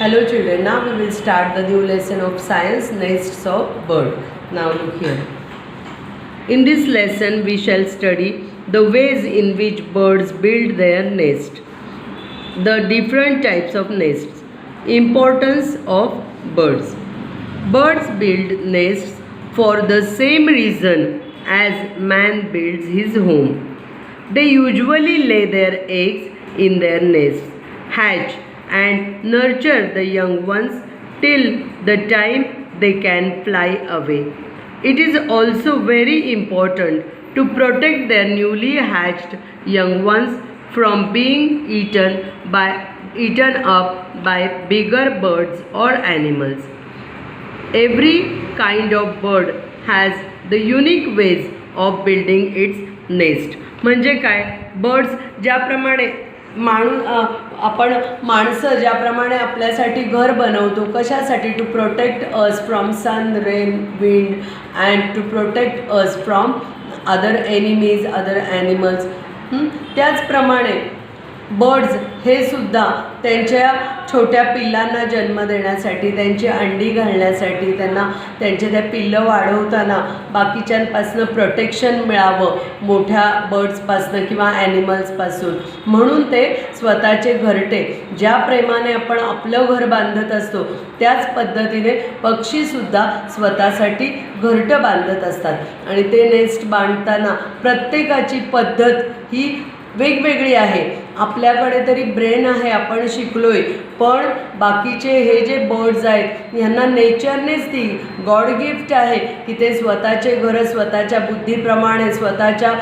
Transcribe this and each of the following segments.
Hello children, now we will start the new lesson of science, nests of bird. Now look here. In this lesson we shall study the ways in which birds build their nest, the different types of nests, importance of birds. Birds build nests for the same reason as man builds his home. They usually lay their eggs in their nests, hatch and nurture the young ones till the time they can fly away. It is also very important to protect their newly hatched young ones from being eaten up by bigger birds or animals. Every kind of bird has the unique ways of building its nest. म्हणजे काय, birds ज्याप्रमाणे आपण माणसं ज्याप्रमाणे आपल्यासाठी घर बनवतो, कशासाठी, to protect us from sun, rain, wind and to protect us from other enemies, other animals, त्याचप्रमाणे बर्ड्स हे सुद्धा त्यांच्या छोट्या पिल्लांना जन्म देण्यासाठी, त्यांची अंडी घालण्यासाठी, त्यांना त्यांचे त्या पिल्लं वाढवताना बाकीच्यांपासून प्रोटेक्शन मिळावं मोठ्या बर्ड्सपासून किंवा ॲनिमल्सपासून, म्हणून ते स्वतःचे घरटे, ज्या प्रेमाने आपण आपलं घर बांधत असतो त्याच पद्धतीने पक्षीसुद्धा स्वतःसाठी घरटं बांधत असतात. आणि ते नेस्ट बांधताना प्रत्येकाची पद्धत ही वेगवेगळी आहे. आपल्याकडे तरी ब्रेन आहे, आपण शिकलोय, पण बाकीचे हे जे बर्ड्स आहेत यांना नेचरनेच ती गॉड गिफ्ट आहे की ते स्वतःचे घरं स्वतःच्या बुद्धीप्रमाणे स्वतःच्या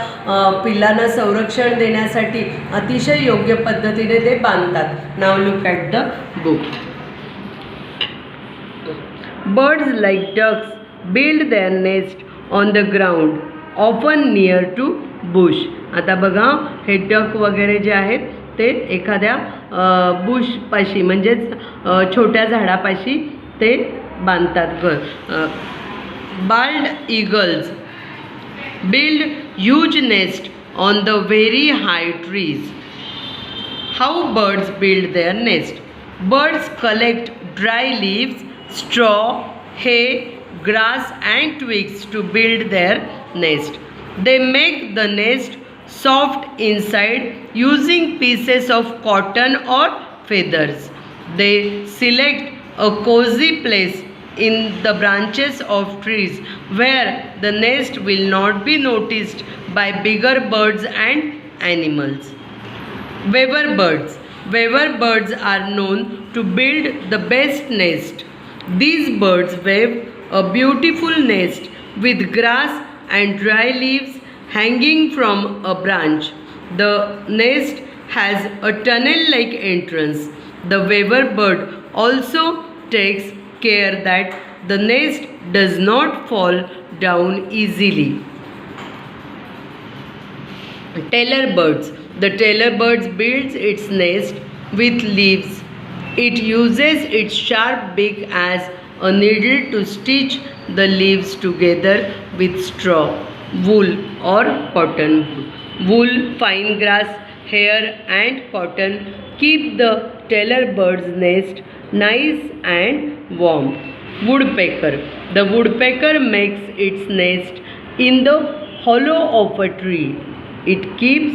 पिल्लांना संरक्षण देण्यासाठी अतिशय योग्य पद्धतीने ते बांधतात. Now look at the book. Birds like ducks build their nest on the ground, often near to bush. आता बघा, हे डक वगैरे जे आहेत ते एखाद्या बुशपाशी म्हणजेच छोट्या झाडापाशी ते बांधतात घर. Bald eagles build huge nest on the very high trees. How birds build their nest. Birds collect dry leaves, straw, hay, grass and twigs to build their nest. They make the nest soft inside using pieces of cotton or feathers. They select a cozy place in the branches of trees where the nest will not be noticed by bigger birds and animals. Weaver birds. Weaver birds are known to build the best nest. These birds weave a beautiful nest with grass and dry leaves hanging from a branch. The nest has a tunnel-like entrance. The weaver bird also takes care that the nest does not fall down easily. Tailor birds. The tailor bird builds its nest with leaves. It uses its sharp beak as a needle to stitch the leaves together with straw, wool or cotton. Wool, fine grass, hair and cotton keep the tailor bird's nest nice and warm. Woodpecker. The woodpecker makes its nest in the hollow of a tree. It keeps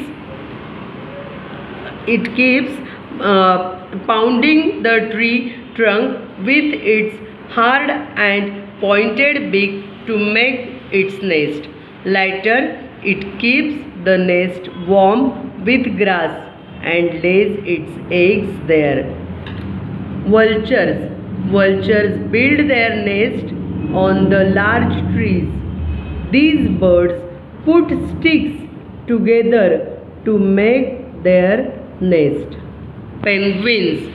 pounding the tree trunk with its hard and pointed beak to make its nest. Later, it keeps the nest warm with grass and lays its eggs there. Vultures. Vultures build their nest on the large trees. These birds put sticks together to make their nest. Penguins.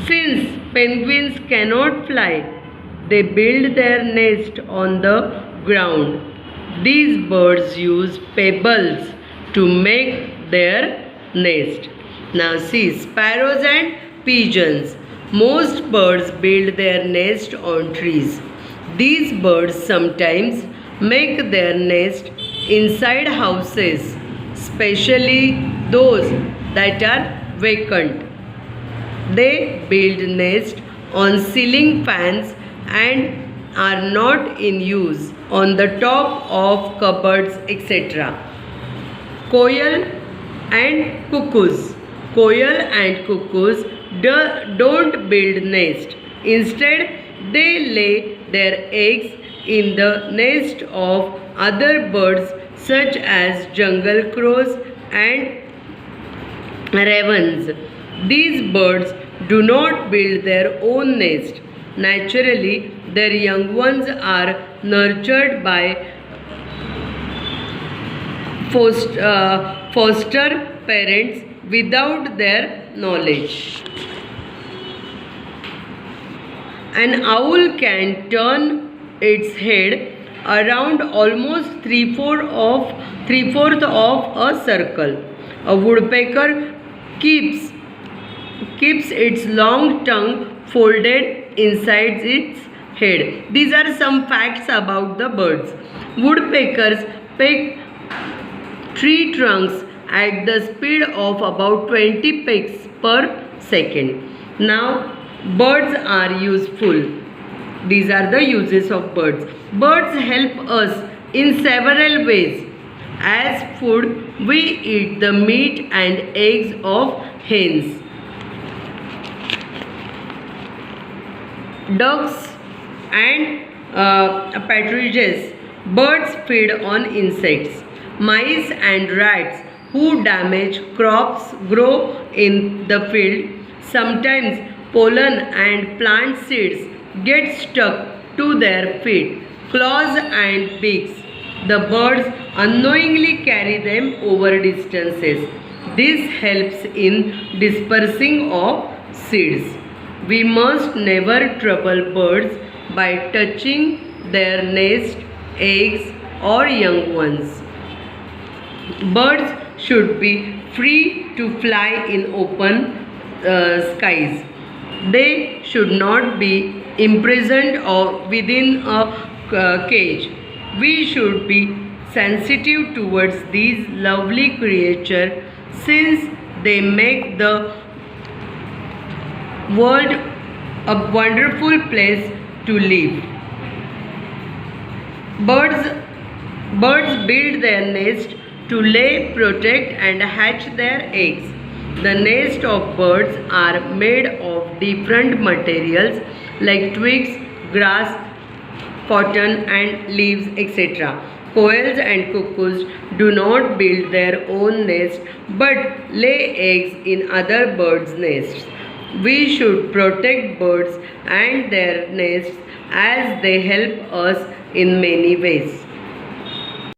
Since penguins cannot fly, they build their nest on the ground. These birds use pebbles to make their nest. Now see, sparrows and pigeons. Most birds build their nest on trees. These birds sometimes make their nest inside houses, especially those that are vacant. They build nests on ceiling fans and are not in use on the top of cupboards, etc. Koyal and cuckoos. Koyal and cuckoos don't build nest. Instead, they lay their eggs in the nest of other birds such as jungle crows and ravens. These birds do not build their own nest. Naturally, their young ones are nurtured by foster parents without their knowledge. An owl can turn its head around almost three-fourth of a circle. A woodpecker keeps its long tongue folded inside its head. These are some facts about the birds. Woodpeckers peck tree trunks at the speed of about 20 pecks per second. Now, birds are useful. These are the uses of birds. Birds help us in several ways. As food, we eat the meat and eggs of hens, ducks, and partridges. Birds feed on insects. Mice and rats who damage crops grow in the field. Sometimes pollen and plant seeds get stuck to their feet, claws and beaks. The birds unknowingly carry them over distances. This helps in dispersing of seeds. We must never trouble birds by touching their nest, eggs, or young ones. Birds should be free to fly in open skies. They should not be imprisoned or within a cage. We should be sensitive towards these lovely creatures since they make the world a wonderful place to live. Birds build their nest to lay, protect, and hatch their eggs. The nest of birds are made of different materials like twigs, grass, cotton, and leaves, etc. Quails and cuckoos do not build their own nest but lay eggs in other birds' nests. We should protect birds and their nests as they help us in many ways.